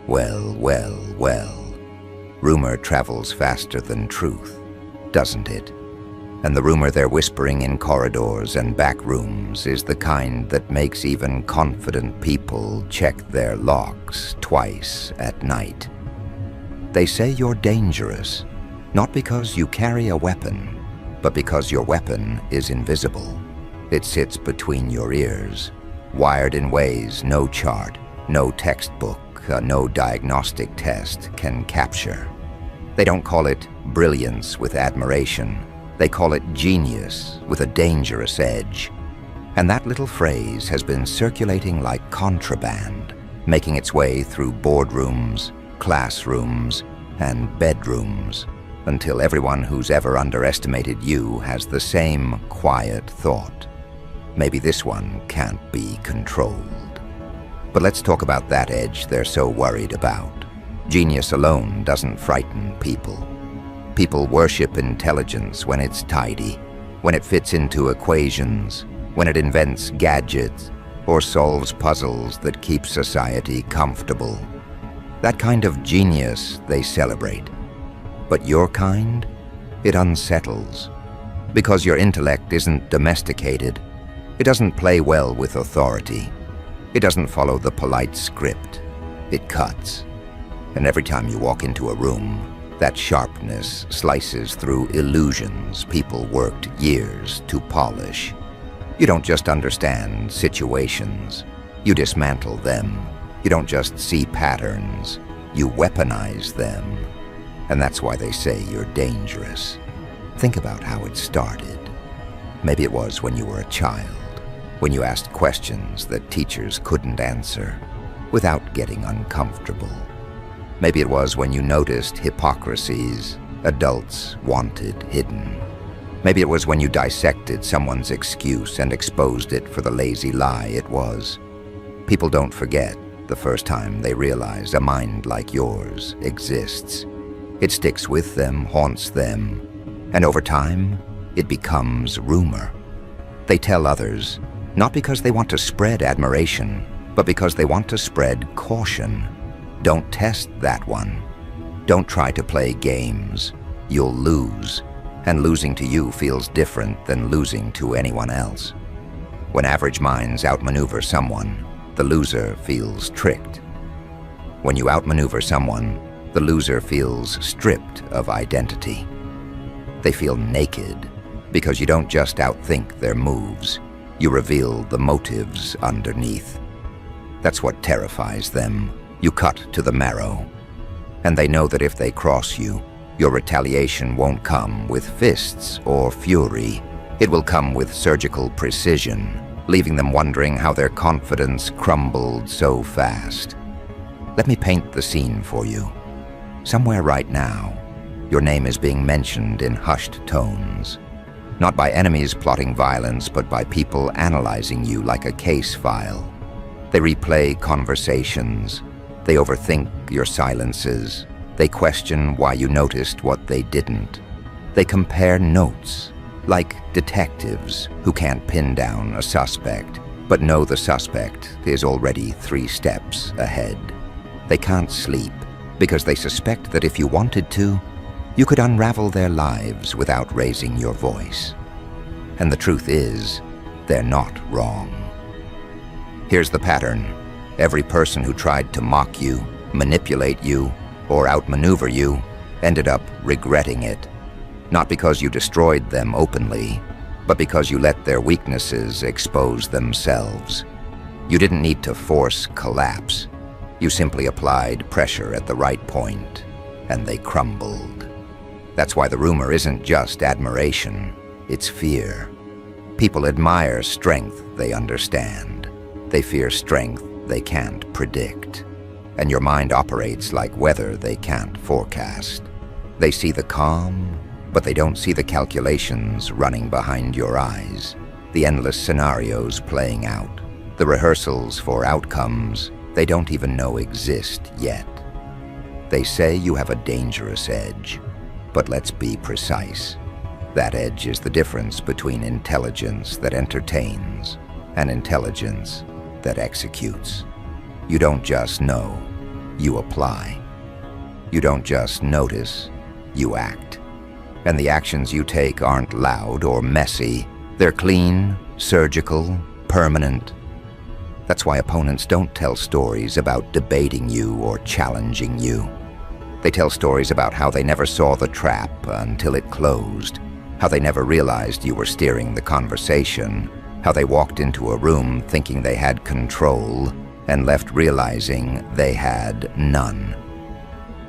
Well, well, well. Rumor travels faster than truth, doesn't it? And the rumor they're whispering in corridors and back rooms is the kind that makes even confident people check their locks twice at night. They say you're dangerous, not because you carry a weapon, but because your weapon is invisible. It sits between your ears, wired in ways no chart, no textbook, no diagnostic test can capture. They don't call it brilliance with admiration. They call it genius with a dangerous edge. And that little phrase has been circulating like contraband, making its way through boardrooms, classrooms, and bedrooms, until everyone who's ever underestimated you has the same quiet thought. Maybe this one can't be controlled. But let's talk about that edge they're so worried about. Genius alone doesn't frighten people. People worship intelligence when it's tidy, when it fits into equations, when it invents gadgets, or solves puzzles that keep society comfortable. That kind of genius they celebrate. But your kind, it unsettles. Because your intellect isn't domesticated, it doesn't play well with authority. It doesn't follow the polite script. It cuts. And every time you walk into a room, that sharpness slices through illusions people worked years to polish. You don't just understand situations. You dismantle them. You don't just see patterns. You weaponize them. And that's why they say you're dangerous. Think about how it started. Maybe it was when you were a child, when you asked questions that teachers couldn't answer without getting uncomfortable. Maybe it was when you noticed hypocrisies adults wanted hidden. Maybe it was when you dissected someone's excuse and exposed it for the lazy lie it was. People don't forget the first time they realize a mind like yours exists. It sticks with them, haunts them, and over time, it becomes rumor. They tell others, not because they want to spread admiration, but because they want to spread caution. Don't test that one. Don't try to play games. You'll lose, and losing to you feels different than losing to anyone else. When average minds outmaneuver someone, the loser feels tricked. When you outmaneuver someone, the loser feels stripped of identity. They feel naked because you don't just outthink their moves, you reveal the motives underneath. That's what terrifies them. You cut to the marrow. And they know that if they cross you, your retaliation won't come with fists or fury. It will come with surgical precision, leaving them wondering how their confidence crumbled so fast. Let me paint the scene for you. Somewhere right now, your name is being mentioned in hushed tones. Not by enemies plotting violence, but by people analyzing you like a case file. They replay conversations. They overthink your silences. They question why you noticed what they didn't. They compare notes, like detectives who can't pin down a suspect, but know the suspect is already 3 steps ahead. They can't sleep because they suspect that if you wanted to, you could unravel their lives without raising your voice. And the truth is, they're not wrong. Here's the pattern. Every person who tried to mock you, manipulate you, or outmaneuver you ended up regretting it. Not because you destroyed them openly, but because you let their weaknesses expose themselves. You didn't need to force collapse. You simply applied pressure at the right point, and they crumbled. That's why the rumor isn't just admiration, it's fear. People admire strength they understand. They fear strength they can't predict. And your mind operates like weather they can't forecast. They see the calm, but they don't see the calculations running behind your eyes, the endless scenarios playing out, the rehearsals for outcomes they don't even know exist yet. They say you have a dangerous edge, but let's be precise. That edge is the difference between intelligence that entertains and intelligence that executes. You don't just know, you apply. You don't just notice, you act. And the actions you take aren't loud or messy. They're clean, surgical, permanent. That's why opponents don't tell stories about debating you or challenging you. They tell stories about how they never saw the trap until it closed, how they never realized you were steering the conversation, how they walked into a room thinking they had control and left realizing they had none.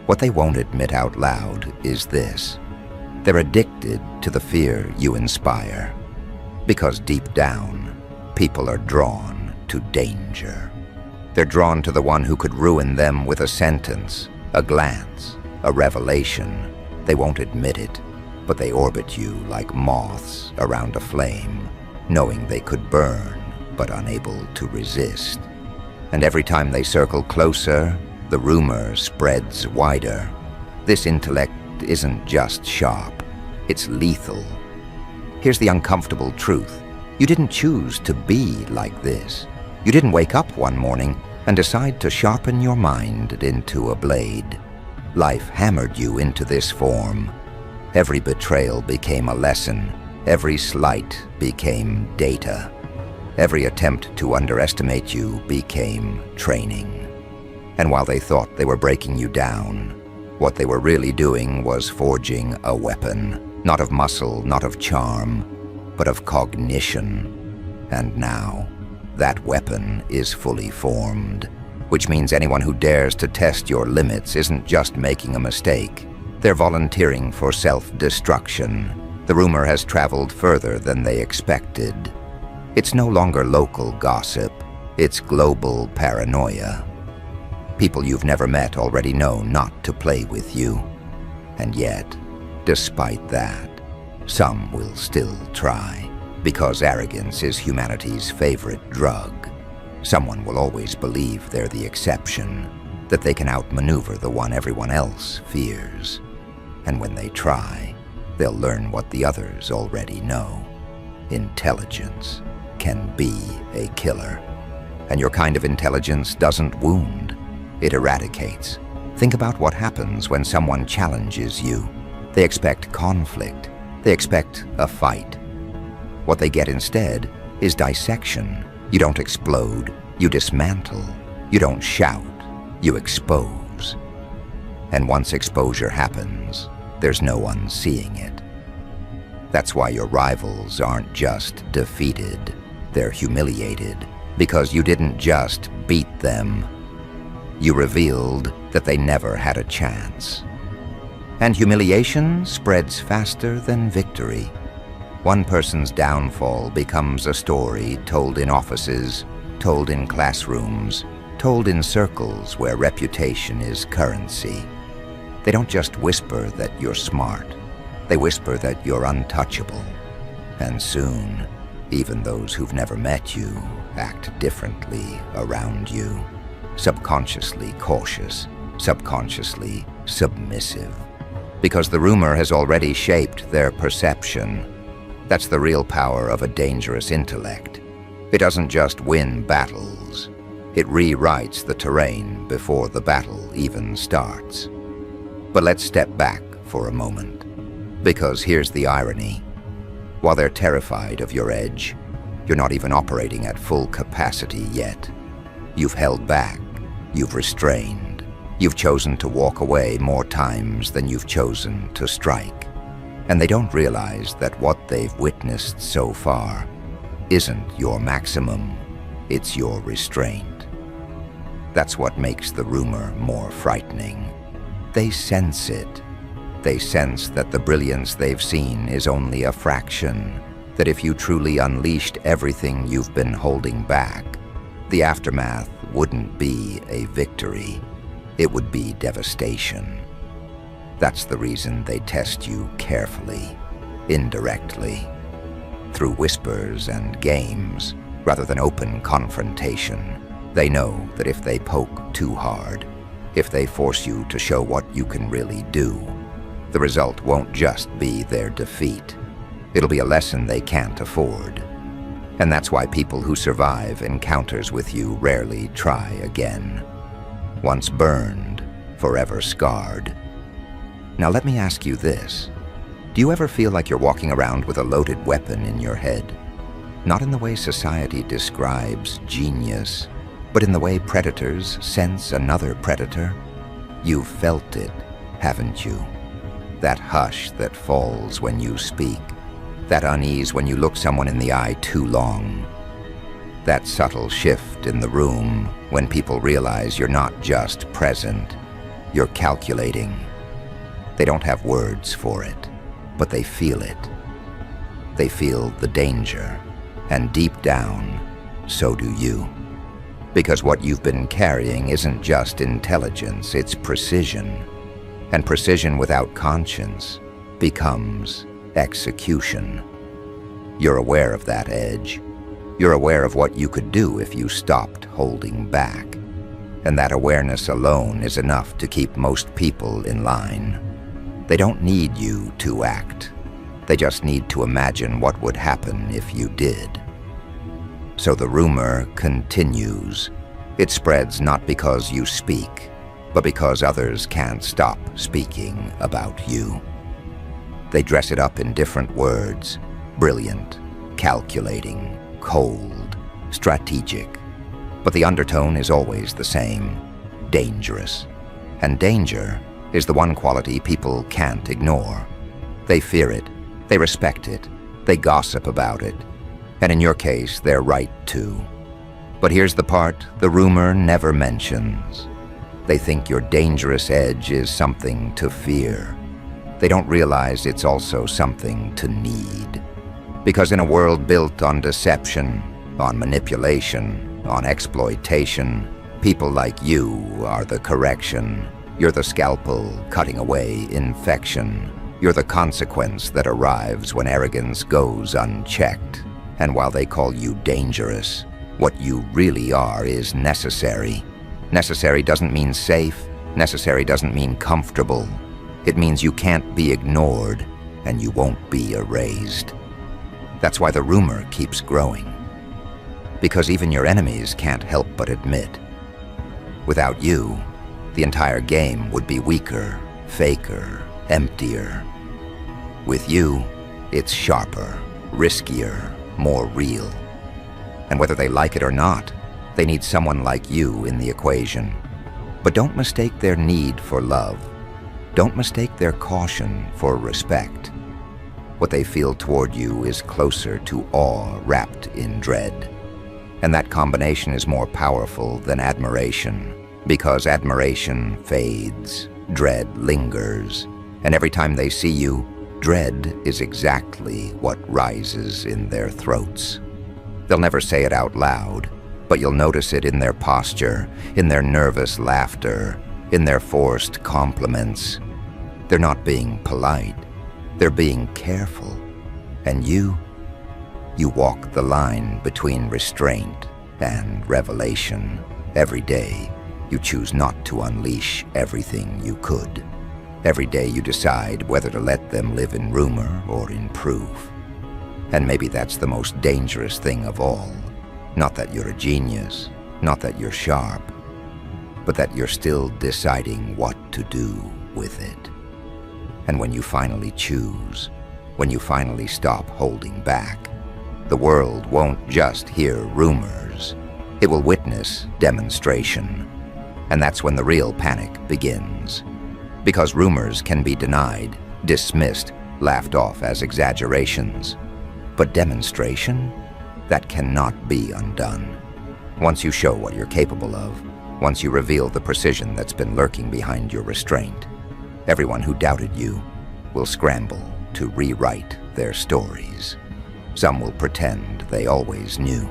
What they won't admit out loud is this: they're addicted to the fear you inspire. Because deep down, people are drawn to danger. They're drawn to the one who could ruin them with a sentence, a glance, a revelation. They won't admit it, but they orbit you like moths around a flame, knowing they could burn, but unable to resist. And every time they circle closer, the rumor spreads wider. This intellect isn't just sharp, it's lethal. Here's the uncomfortable truth. You didn't choose to be like this. You didn't wake up one morning and decide to sharpen your mind into a blade. Life hammered you into this form. Every betrayal became a lesson. Every slight became data. Every attempt to underestimate you became training. And while they thought they were breaking you down, what they were really doing was forging a weapon, not of muscle, not of charm, but of cognition. And now, that weapon is fully formed, which means anyone who dares to test your limits isn't just making a mistake. They're volunteering for self-destruction. The rumor has traveled further than they expected. It's no longer local gossip, it's global paranoia. People you've never met already know not to play with you. And yet, despite that, some will still try, because arrogance is humanity's favorite drug. Someone will always believe they're the exception, that they can outmaneuver the one everyone else fears. And when they try, they'll learn what the others already know. Intelligence can be a killer. And your kind of intelligence doesn't wound, it eradicates. Think about what happens when someone challenges you. They expect conflict. They expect a fight. What they get instead is dissection. You don't explode, you dismantle. You don't shout, you expose. And once exposure happens, there's no one seeing it. That's why your rivals aren't just defeated, they're humiliated, because you didn't just beat them. You revealed that they never had a chance. And humiliation spreads faster than victory. One person's downfall becomes a story told in offices, told in classrooms, told in circles where reputation is currency. They don't just whisper that you're smart. They whisper that you're untouchable. And soon, even those who've never met you act differently around you. Subconsciously cautious, subconsciously submissive. Because the rumor has already shaped their perception. That's the real power of a dangerous intellect. It doesn't just win battles. It rewrites the terrain before the battle even starts. But let's step back for a moment. Because here's the irony. While they're terrified of your edge, you're not even operating at full capacity yet. You've held back. You've restrained. You've chosen to walk away more times than you've chosen to strike. And they don't realize that what they've witnessed so far isn't your maximum, it's your restraint. That's what makes the rumor more frightening. They sense it. They sense that the brilliance they've seen is only a fraction, that if you truly unleashed everything you've been holding back, the aftermath wouldn't be a victory. It would be devastation. That's the reason they test you carefully, indirectly, through whispers and games, rather than open confrontation. They know that if they poke too hard, if they force you to show what you can really do, the result won't just be their defeat. It'll be a lesson they can't afford. And that's why people who survive encounters with you rarely try again. once burned, forever scarred. Now let me ask you this. Do you ever feel like you're walking around with a loaded weapon in your head? Not in the way society describes genius, but in the way predators sense another predator? You've felt it, haven't you? That hush that falls when you speak. That unease when you look someone in the eye too long. That subtle shift in the room when people realize you're not just present, you're calculating. They don't have words for it, but they feel it. They feel the danger, and deep down, so do you. Because what you've been carrying isn't just intelligence, it's precision. And precision without conscience becomes execution. You're aware of that edge. You're aware of what you could do if you stopped holding back. And that awareness alone is enough to keep most people in line. They don't need you to act. They just need to imagine what would happen if you did. So the rumor continues. It spreads not because you speak, but because others can't stop speaking about you. They dress it up in different words: brilliant, calculating, cold, strategic. But the undertone is always the same: dangerous. And danger is the one quality people can't ignore. They fear it, they respect it, they gossip about it. And in your case, they're right too. But here's the part the rumor never mentions. They think your dangerous edge is something to fear. They don't realize it's also something to need. Because in a world built on deception, on manipulation, on exploitation, people like you are the correction. You're the scalpel cutting away infection. You're the consequence that arrives when arrogance goes unchecked. And while they call you dangerous, what you really are is necessary. Necessary doesn't mean safe. Necessary doesn't mean comfortable. It means you can't be ignored, and you won't be erased. That's why the rumor keeps growing. Because even your enemies can't help but admit, without you, the entire game would be weaker, faker, emptier. With you, it's sharper, riskier, more real. And whether they like it or not, they need someone like you in the equation. But don't mistake their need for love. Don't mistake their caution for respect. What they feel toward you is closer to awe wrapped in dread. And that combination is more powerful than admiration, because admiration fades, dread lingers, and every time they see you, dread is exactly what rises in their throats. They'll never say it out loud, but you'll notice it in their posture, in their nervous laughter, in their forced compliments. They're not being polite, they're being careful. And you walk the line between restraint and revelation. Every day, you choose not to unleash everything you could. Every day you decide whether to let them live in rumor or in proof. And maybe that's the most dangerous thing of all. Not that you're a genius, not that you're sharp, but that you're still deciding what to do with it. And when you finally choose, when you finally stop holding back, the world won't just hear rumors. It will witness demonstration. And that's when the real panic begins. Because rumors can be denied, dismissed, laughed off as exaggerations. But demonstration? That cannot be undone. Once you show what you're capable of, once you reveal the precision that's been lurking behind your restraint, everyone who doubted you will scramble to rewrite their stories. Some will pretend they always knew.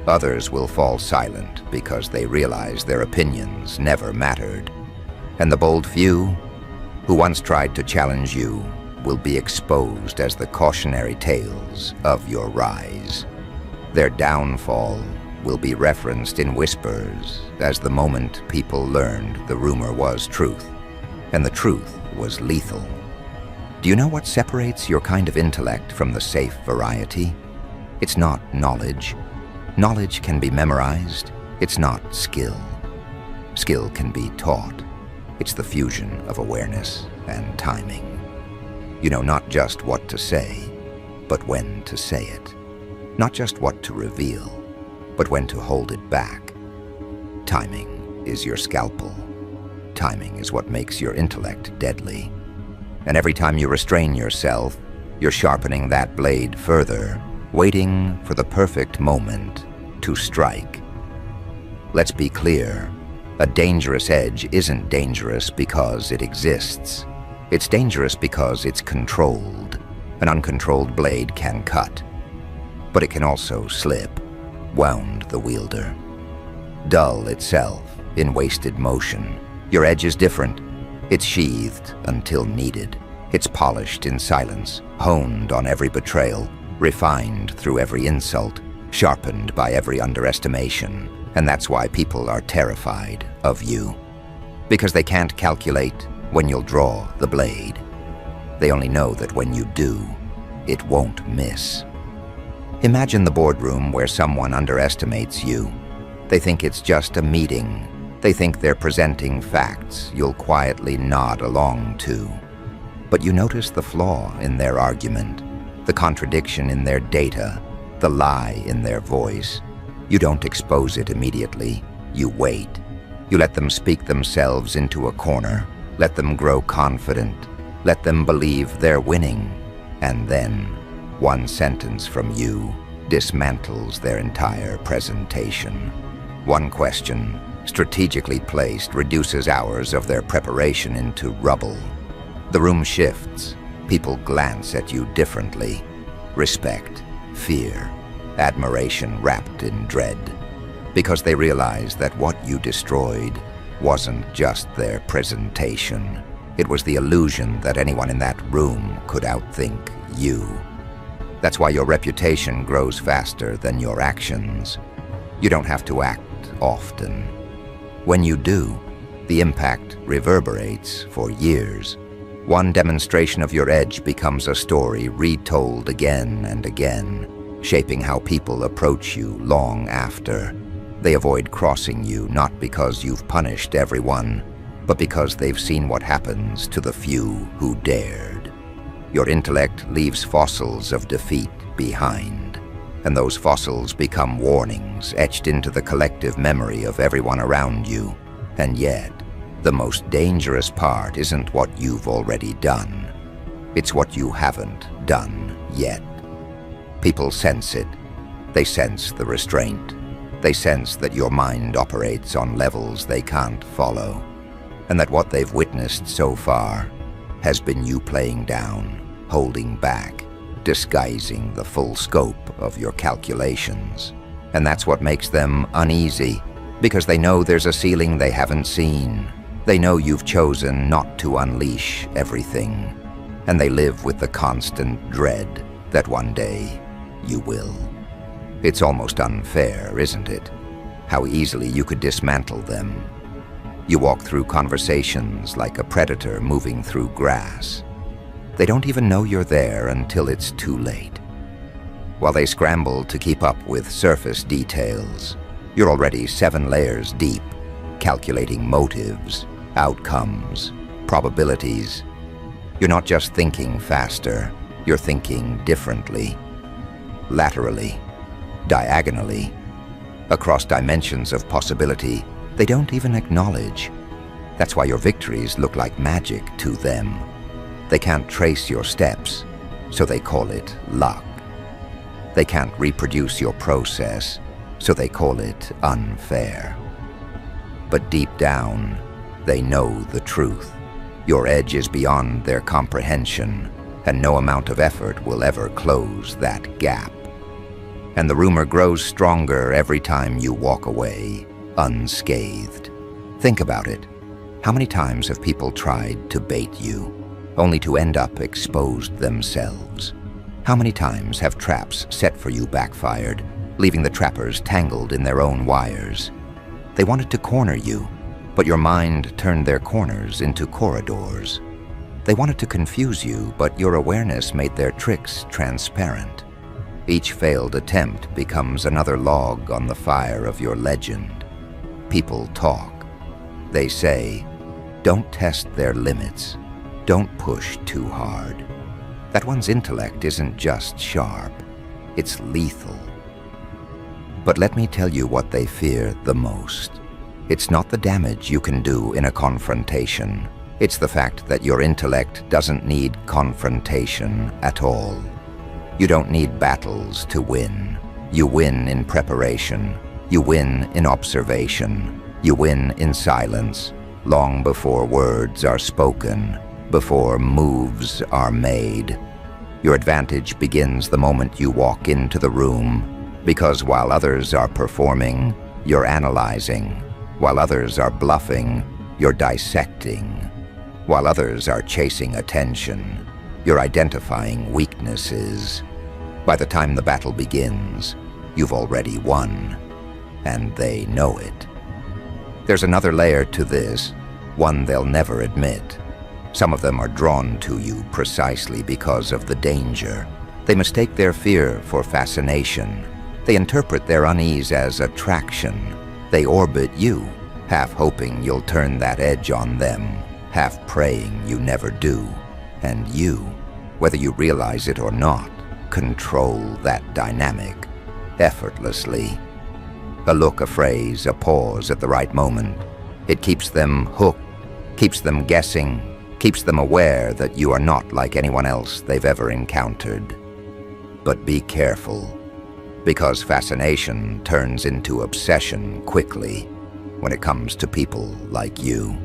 Others will fall silent because they realize their opinions never mattered. And the bold few, who once tried to challenge you, will be exposed as the cautionary tales of your rise. Their downfall will be referenced in whispers as the moment people learned the rumor was truth, and the truth was lethal. Do you know what separates your kind of intellect from the safe variety? It's not knowledge. Knowledge can be memorized. It's not skill. Skill can be taught. It's the fusion of awareness and timing. You know not just what to say, but when to say it. Not just what to reveal, but when to hold it back. Timing is your scalpel. Timing is what makes your intellect deadly. And every time you restrain yourself, you're sharpening that blade further, waiting for the perfect moment to strike. Let's be clear. A dangerous edge isn't dangerous because it exists. It's dangerous because it's controlled. An uncontrolled blade can cut, but it can also slip, wound the wielder. Dull itself, in wasted motion. Your edge is different. It's sheathed until needed. It's polished in silence, honed on every betrayal, refined through every insult, sharpened by every underestimation. And that's why people are terrified of you. Because they can't calculate when you'll draw the blade. They only know that when you do, it won't miss. Imagine the boardroom where someone underestimates you. They think it's just a meeting. They think they're presenting facts you'll quietly nod along to. But you notice the flaw in their argument, the contradiction in their data, the lie in their voice. You don't expose it immediately. You wait. You let them speak themselves into a corner. Let them grow confident. Let them believe they're winning. And then, one sentence from you dismantles their entire presentation. One question, strategically placed, reduces hours of their preparation into rubble. The room shifts. People glance at you differently. Respect, fear, admiration wrapped in dread. Because they realize that what you destroyed wasn't just their presentation. It was the illusion that anyone in that room could outthink you. That's why your reputation grows faster than your actions. You don't have to act often. When you do, the impact reverberates for years. One demonstration of your edge becomes a story retold again and again, shaping how people approach you long after. They avoid crossing you not because you've punished everyone, but because they've seen what happens to the few who dared. Your intellect leaves fossils of defeat behind, and those fossils become warnings etched into the collective memory of everyone around you. And yet, the most dangerous part isn't what you've already done. It's what you haven't done yet. People sense it. They sense the restraint. They sense that your mind operates on levels they can't follow, and that what they've witnessed so far has been you playing down, holding back, disguising the full scope of your calculations. And that's what makes them uneasy, because they know there's a ceiling they haven't seen. They know you've chosen not to unleash everything, and they live with the constant dread that one day you will. It's almost unfair, isn't it? How easily you could dismantle them. You walk through conversations like a predator moving through grass. They don't even know you're there until it's too late. While they scramble to keep up with surface details, you're already 7 layers deep, calculating motives, outcomes, probabilities. You're not just thinking faster, you're thinking differently. Laterally, diagonally, across dimensions of possibility they don't even acknowledge. That's why your victories look like magic to them. They can't trace your steps, so they call it luck. They can't reproduce your process, so they call it unfair. But deep down, they know the truth. Your edge is beyond their comprehension, and no amount of effort will ever close that gap. And the rumor grows stronger every time you walk away, unscathed. Think about it. How many times have people tried to bait you, only to end up exposed themselves? How many times have traps set for you backfired, leaving the trappers tangled in their own wires? They wanted to corner you, but your mind turned their corners into corridors. They wanted to confuse you, but your awareness made their tricks transparent. Each failed attempt becomes another log on the fire of your legend. People talk. They say, don't test their limits. Don't push too hard. That one's intellect isn't just sharp, it's lethal. But let me tell you what they fear the most. It's not the damage you can do in a confrontation. It's the fact that your intellect doesn't need confrontation at all. You don't need battles to win. You win in preparation. You win in observation. You win in silence, long before words are spoken, before moves are made. Your advantage begins the moment you walk into the room, because while others are performing, you're analyzing. While others are bluffing, you're dissecting. While others are chasing attention, you're identifying weaknesses. By the time the battle begins, you've already won, and they know it. There's another layer to this, one they'll never admit. Some of them are drawn to you precisely because of the danger. They mistake their fear for fascination. They interpret their unease as attraction. They orbit you, half hoping you'll turn that edge on them, half praying you never do. And you, whether you realize it or not, control that dynamic effortlessly. A look, a phrase, a pause at the right moment. It keeps them hooked, keeps them guessing, keeps them aware that you are not like anyone else they've ever encountered. But be careful, because fascination turns into obsession quickly when it comes to people like you.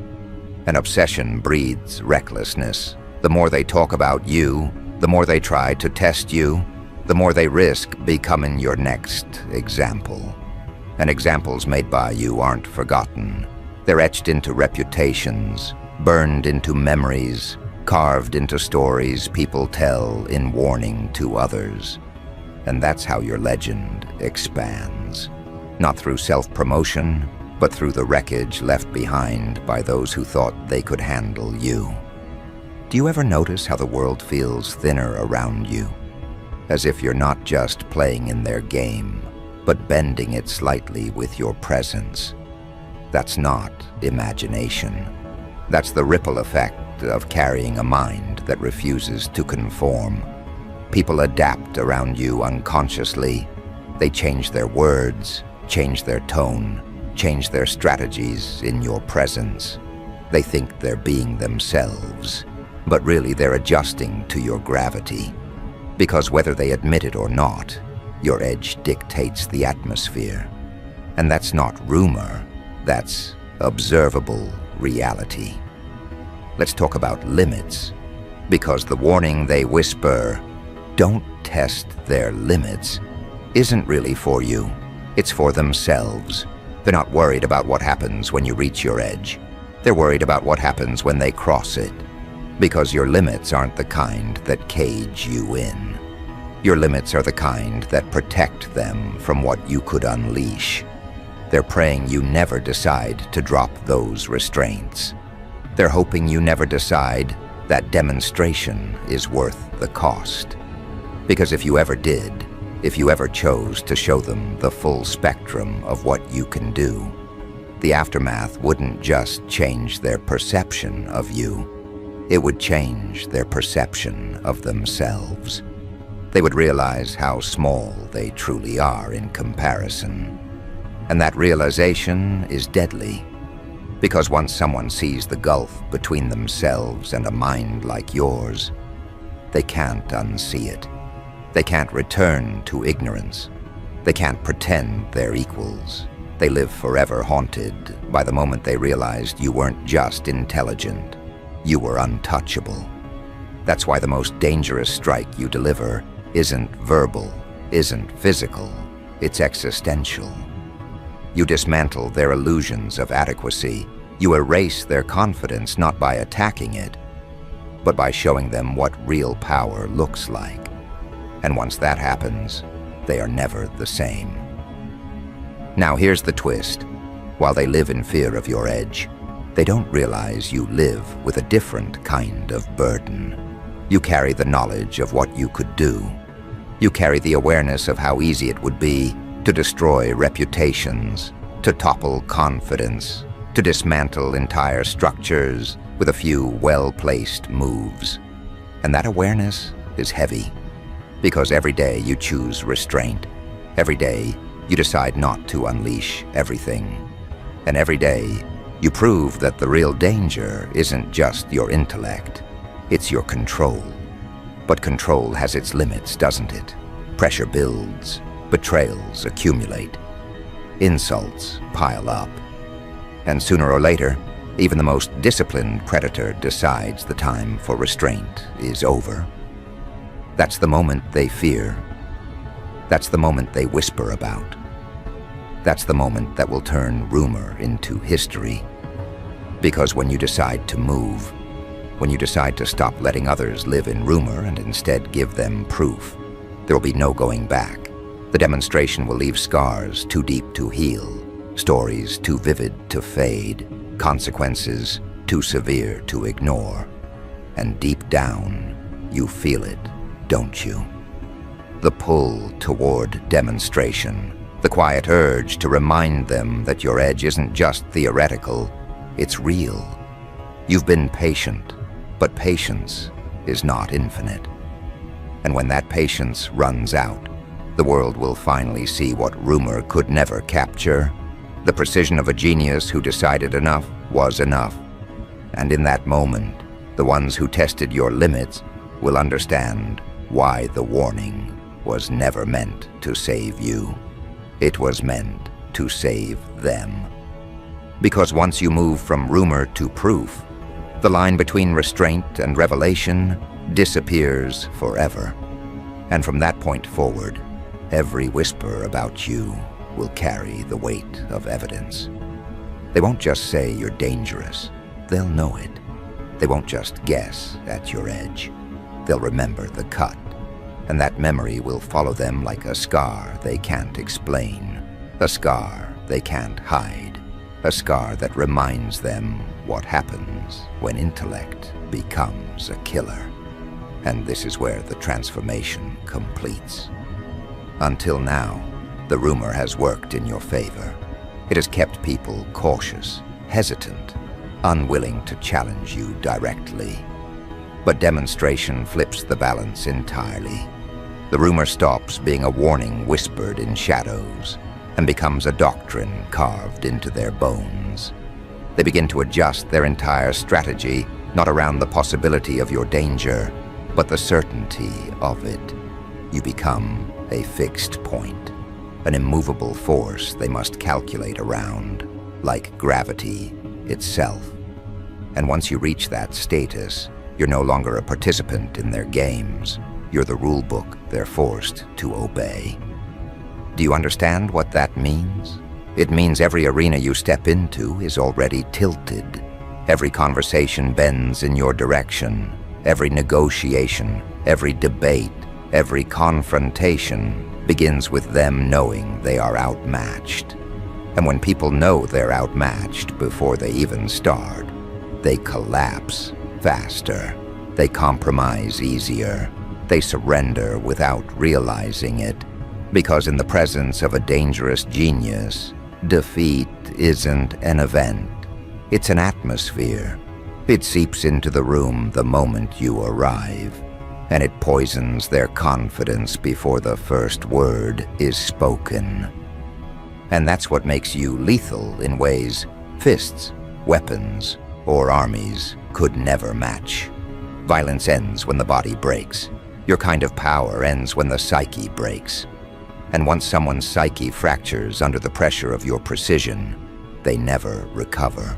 An obsession breeds recklessness. The more they talk about you, the more they try to test you, the more they risk becoming your next example. And examples made by you aren't forgotten. They're etched into reputations, burned into memories, carved into stories people tell in warning to others. And that's how your legend expands. Not through self-promotion, but through the wreckage left behind by those who thought they could handle you. Do you ever notice how the world feels thinner around you? As if you're not just playing in their game, but bending it slightly with your presence. That's not imagination. That's the ripple effect of carrying a mind that refuses to conform. People adapt around you unconsciously. They change their words, change their tone, change their strategies in your presence. They think they're being themselves, but really they're adjusting to your gravity. Because whether they admit it or not, your edge dictates the atmosphere. And that's not rumor, that's observable reality. Let's talk about limits, because the warning they whisper, don't test their limits, isn't really for you. It's for themselves. They're not worried about what happens when you reach your edge. They're worried about what happens when they cross it. Because your limits aren't the kind that cage you in. Your limits are the kind that protect them from what you could unleash. They're praying you never decide to drop those restraints. They're hoping you never decide that demonstration is worth the cost. Because if you ever did, if you ever chose to show them the full spectrum of what you can do, the aftermath wouldn't just change their perception of you. It would change their perception of themselves. They would realize how small they truly are in comparison. And that realization is deadly, because once someone sees the gulf between themselves and a mind like yours, they can't unsee it. They can't return to ignorance. They can't pretend they're equals. They live forever haunted by the moment they realized you weren't just intelligent, you were untouchable. That's why the most dangerous strike you deliver isn't verbal, isn't physical, it's existential. You dismantle their illusions of adequacy. You erase their confidence not by attacking it, but by showing them what real power looks like. And once that happens, they are never the same. Now here's the twist. While they live in fear of your edge, they don't realize you live with a different kind of burden. You carry the knowledge of what you could do. You carry the awareness of how easy it would be to destroy reputations, to topple confidence, to dismantle entire structures with a few well-placed moves. And that awareness is heavy, because every day you choose restraint. Every day you decide not to unleash everything. And every day you prove that the real danger isn't just your intellect, it's your control. But control has its limits, doesn't it? Pressure builds, betrayals accumulate, insults pile up. And sooner or later, even the most disciplined predator decides the time for restraint is over. That's the moment they fear. That's the moment they whisper about. That's the moment that will turn rumor into history. Because when you decide to move, when you decide to stop letting others live in rumor and instead give them proof, there will be no going back. The demonstration will leave scars too deep to heal, stories too vivid to fade, consequences too severe to ignore. And deep down, you feel it, don't you? The pull toward demonstration, the quiet urge to remind them that your edge isn't just theoretical, it's real. You've been patient, but patience is not infinite. And when that patience runs out, the world will finally see what rumor could never capture, the precision of a genius who decided enough was enough. And in that moment, the ones who tested your limits will understand why the warning was never meant to save you. It was meant to save them. Because once you move from rumor to proof, the line between restraint and revelation disappears forever. And from that point forward, every whisper about you will carry the weight of evidence. They won't just say you're dangerous, they'll know it. They won't just guess at your edge. They'll remember the cut, and that memory will follow them like a scar they can't explain, a scar they can't hide, a scar that reminds them what happens when intellect becomes a killer. And this is where the transformation completes. Until now, the rumor has worked in your favor. It has kept people cautious, hesitant, unwilling to challenge you directly. But demonstration flips the balance entirely. The rumor stops being a warning whispered in shadows and becomes a doctrine carved into their bones. They begin to adjust their entire strategy, not around the possibility of your danger, but the certainty of it. You become a fixed point, an immovable force they must calculate around, like gravity itself. And once you reach that status, you're no longer a participant in their games. You're the rule book they're forced to obey. Do you understand what that means? It means every arena you step into is already tilted. Every conversation bends in your direction. Every negotiation, every debate, every confrontation begins with them knowing they are outmatched. And when people know they're outmatched before they even start, they collapse faster. They compromise easier. They surrender without realizing it. Because in the presence of a dangerous genius, defeat isn't an event. It's an atmosphere. It seeps into the room the moment you arrive, and it poisons their confidence before the first word is spoken. And that's what makes you lethal in ways fists, weapons, or armies could never match. Violence ends when the body breaks. Your kind of power ends when the psyche breaks. And once someone's psyche fractures under the pressure of your precision, they never recover.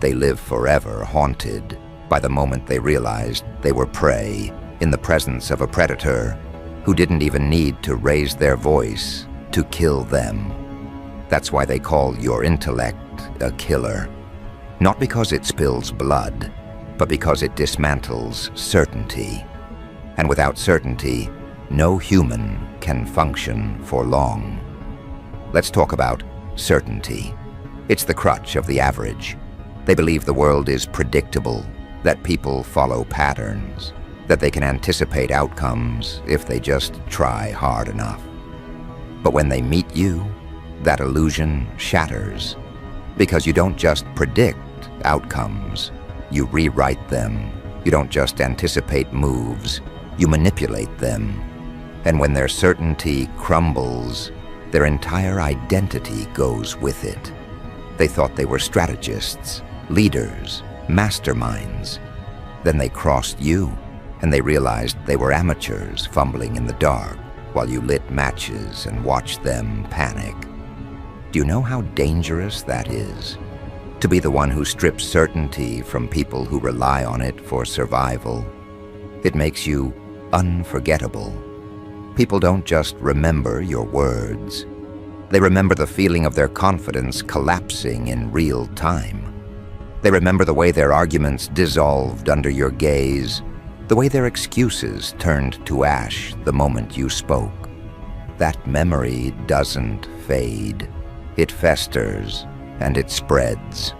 They live forever haunted by the moment they realized they were prey in the presence of a predator who didn't even need to raise their voice to kill them. That's why they call your intellect a killer. Not because it spills blood, but because it dismantles certainty. And without certainty, no human can function for long. Let's talk about certainty. It's the crutch of the average. They believe the world is predictable, that people follow patterns, that they can anticipate outcomes if they just try hard enough. But when they meet you, that illusion shatters. Because you don't just predict outcomes, you rewrite them. You don't just anticipate moves, you manipulate them. And when their certainty crumbles, their entire identity goes with it. They thought they were strategists, leaders, masterminds. Then they crossed you, and they realized they were amateurs fumbling in the dark while you lit matches and watched them panic. Do you know how dangerous that is? To be the one who strips certainty from people who rely on it for survival. It makes you unforgettable. People don't just remember your words. They remember the feeling of their confidence collapsing in real time. They remember the way their arguments dissolved under your gaze, the way their excuses turned to ash the moment you spoke. That memory doesn't fade. It festers and it spreads.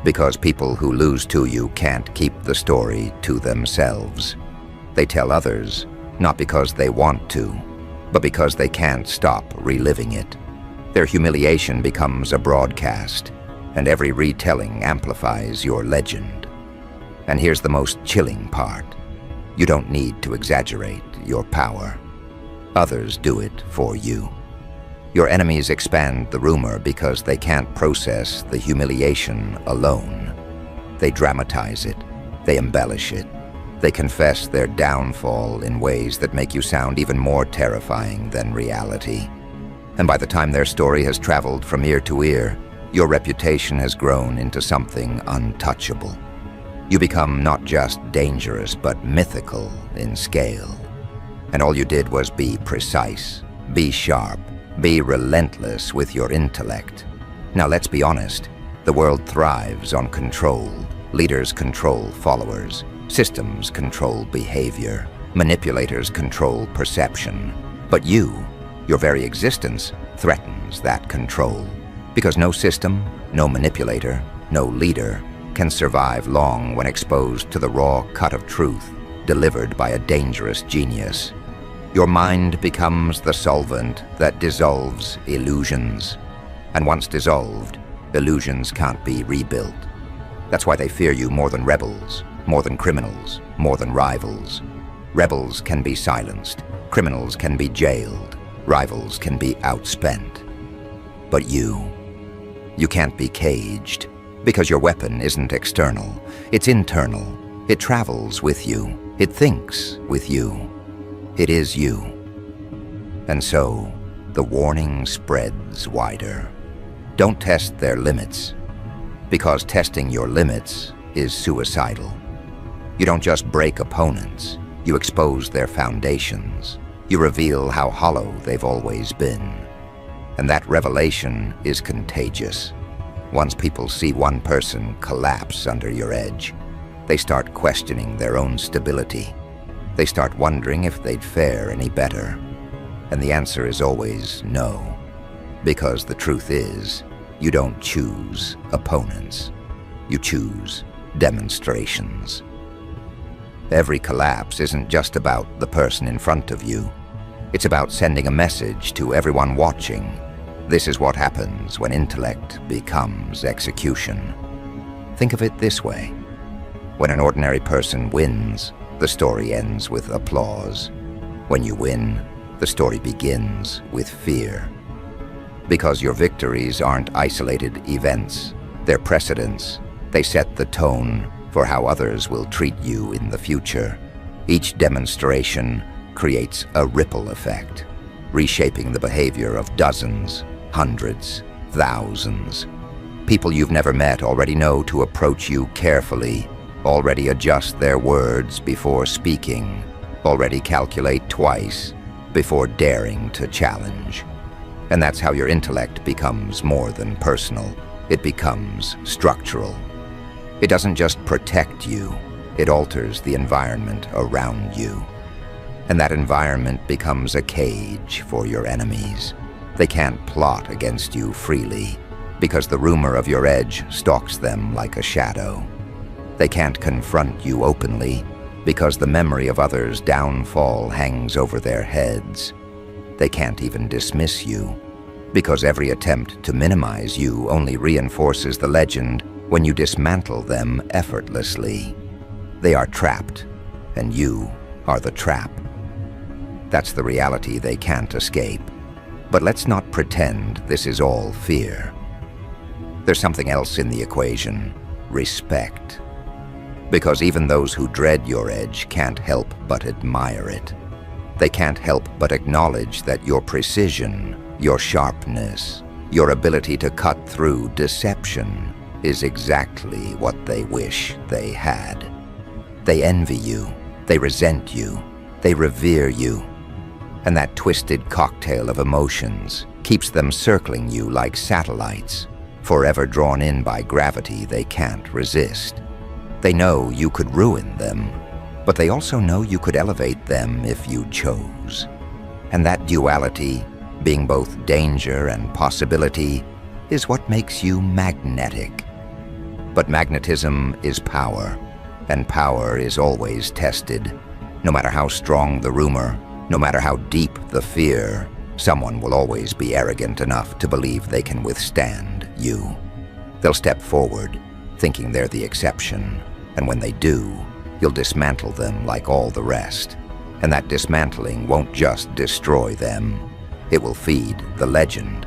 Because people who lose to you can't keep the story to themselves. They tell others, not because they want to, but because they can't stop reliving it. Their humiliation becomes a broadcast, and every retelling amplifies your legend. And here's the most chilling part. You don't need to exaggerate your power. Others do it for you. Your enemies expand the rumor because they can't process the humiliation alone. They dramatize it. They embellish it. They confess their downfall in ways that make you sound even more terrifying than reality. And by the time their story has traveled from ear to ear, your reputation has grown into something untouchable. You become not just dangerous, but mythical in scale. And all you did was be precise, be sharp, be relentless with your intellect. Now let's be honest, the world thrives on control. Leaders control followers. Systems control behavior. Manipulators control perception. But you, your very existence, threatens that control. Because no system, no manipulator, no leader can survive long when exposed to the raw cut of truth delivered by a dangerous genius. Your mind becomes the solvent that dissolves illusions. And once dissolved, illusions can't be rebuilt. That's why they fear you more than rebels, more than criminals, more than rivals. Rebels can be silenced, criminals can be jailed, rivals can be outspent. But you can't be caged, because your weapon isn't external, it's internal. It travels with you, it thinks with you. It is you. And so, the warning spreads wider. Don't test their limits, because testing your limits is suicidal. You don't just break opponents, you expose their foundations. You reveal how hollow they've always been. And that revelation is contagious. Once people see one person collapse under your edge, they start questioning their own stability. They start wondering if they'd fare any better. And the answer is always no. Because the truth is, you don't choose opponents. You choose demonstrations. Every collapse isn't just about the person in front of you. It's about sending a message to everyone watching. This is what happens when intellect becomes execution. Think of it this way. When an ordinary person wins, the story ends with applause. When you win, the story begins with fear. Because your victories aren't isolated events, they're precedents. They set the tone for how others will treat you in the future. Each demonstration creates a ripple effect, reshaping the behavior of dozens, hundreds, thousands. People you've never met already know to approach you carefully, already adjust their words before speaking, already calculate twice before daring to challenge. And that's how your intellect becomes more than personal. It becomes structural. It doesn't just protect you, it alters the environment around you. And that environment becomes a cage for your enemies. They can't plot against you freely, because the rumor of your edge stalks them like a shadow. They can't confront you openly, because the memory of others' downfall hangs over their heads. They can't even dismiss you, Because every attempt to minimize you only reinforces the legend when you dismantle them effortlessly. They are trapped, and you are the trap. That's the reality they can't escape. But let's not pretend this is all fear. There's something else in the equation: respect. Because even those who dread your edge can't help but admire it. They can't help but acknowledge that your precision, your sharpness, your ability to cut through deception is exactly what they wish they had. They envy you, they resent you, they revere you. And that twisted cocktail of emotions keeps them circling you like satellites, forever drawn in by gravity they can't resist. They know you could ruin them, but they also know you could elevate them if you chose. And that duality, being both danger and possibility, is what makes you magnetic. But magnetism is power, and power is always tested. No matter how strong the rumor, no matter how deep the fear, someone will always be arrogant enough to believe they can withstand you. They'll step forward, thinking they're the exception, and when they do, you'll dismantle them like all the rest. And that dismantling won't just destroy them, it will feed the legend.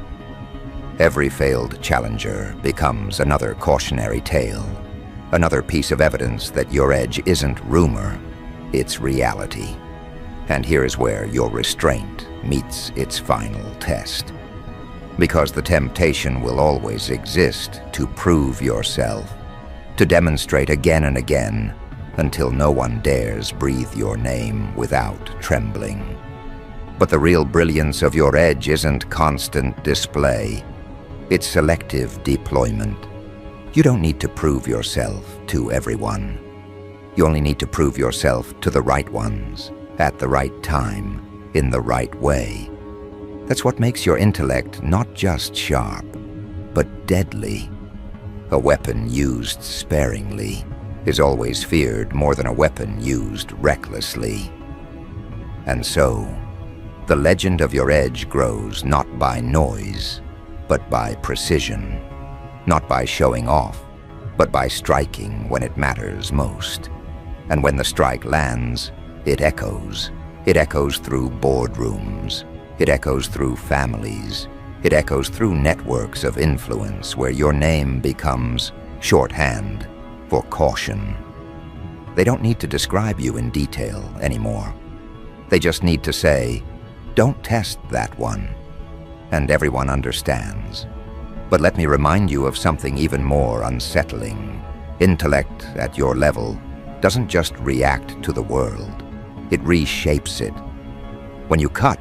Every failed challenger becomes another cautionary tale, another piece of evidence that your edge isn't rumor, it's reality. And here is where your restraint meets its final test. Because the temptation will always exist to prove yourself, to demonstrate again and again, until no one dares breathe your name without trembling. But the real brilliance of your edge isn't constant display, it's selective deployment. You don't need to prove yourself to everyone. You only need to prove yourself to the right ones, at the right time, in the right way. That's what makes your intellect not just sharp, but deadly. A weapon used sparingly is always feared more than a weapon used recklessly. And so, the legend of your edge grows not by noise, but by precision. Not by showing off, but by striking when it matters most. And when the strike lands, it echoes. It echoes through boardrooms. It echoes through families. It echoes through networks of influence where your name becomes shorthand for caution. They don't need to describe you in detail anymore. They just need to say, "Don't test that one." And everyone understands. But let me remind you of something even more unsettling. Intellect at your level doesn't just react to the world, it reshapes it. When you cut,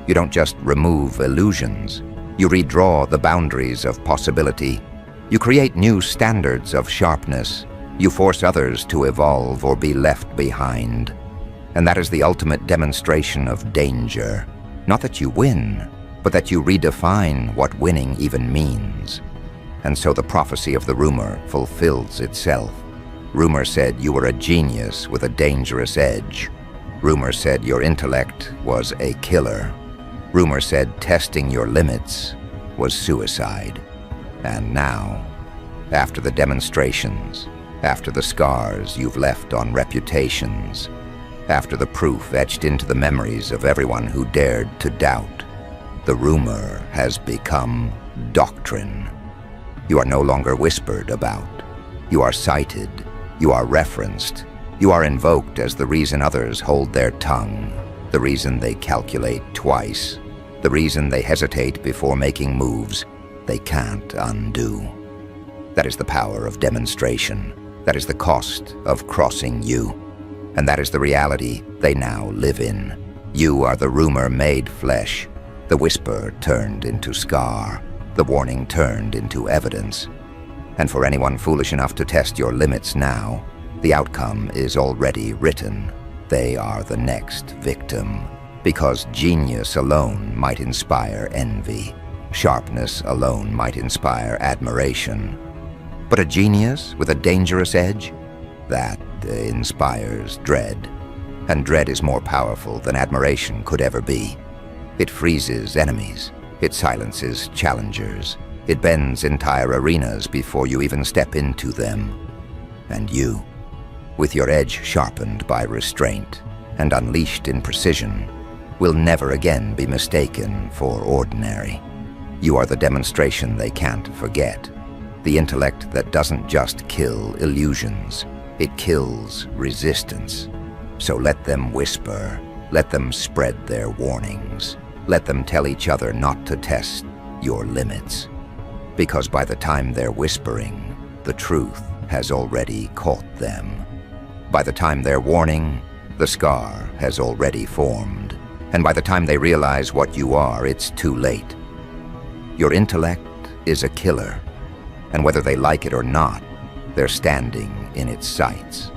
you don't just remove illusions, you redraw the boundaries of possibility. You create new standards of sharpness. You force others to evolve or be left behind. And that is the ultimate demonstration of danger. Not that you win, but that you redefine what winning even means. And so the prophecy of the rumor fulfills itself. Rumor said you were a genius with a dangerous edge. Rumor said your intellect was a killer. Rumor said testing your limits was suicide. And now, after the demonstrations, after the scars you've left on reputations, after the proof etched into the memories of everyone who dared to doubt, the rumor has become doctrine. You are no longer whispered about. You are cited. You are referenced. You are invoked as the reason others hold their tongue, the reason they calculate twice, the reason they hesitate before making moves they can't undo. That is the power of demonstration. That is the cost of crossing you. And that is the reality they now live in. You are the rumor made flesh, the whisper turned into scar, the warning turned into evidence. And for anyone foolish enough to test your limits now, the outcome is already written. They are the next victim. Because genius alone might inspire envy. Sharpness alone might inspire admiration. But a genius with a dangerous edge? That inspires dread. And dread is more powerful than admiration could ever be. It freezes enemies. It silences challengers. It bends entire arenas before you even step into them. And you, with your edge sharpened by restraint and unleashed in precision, will never again be mistaken for ordinary. You are the demonstration they can't forget, the intellect that doesn't just kill illusions, it kills resistance. So let them whisper, let them spread their warnings, let them tell each other not to test your limits. Because by the time they're whispering, the truth has already caught them. By the time they're warning, the scar has already formed. And by the time they realize what you are, it's too late. Your intellect is a killer, and whether they like it or not, they're standing in its sights.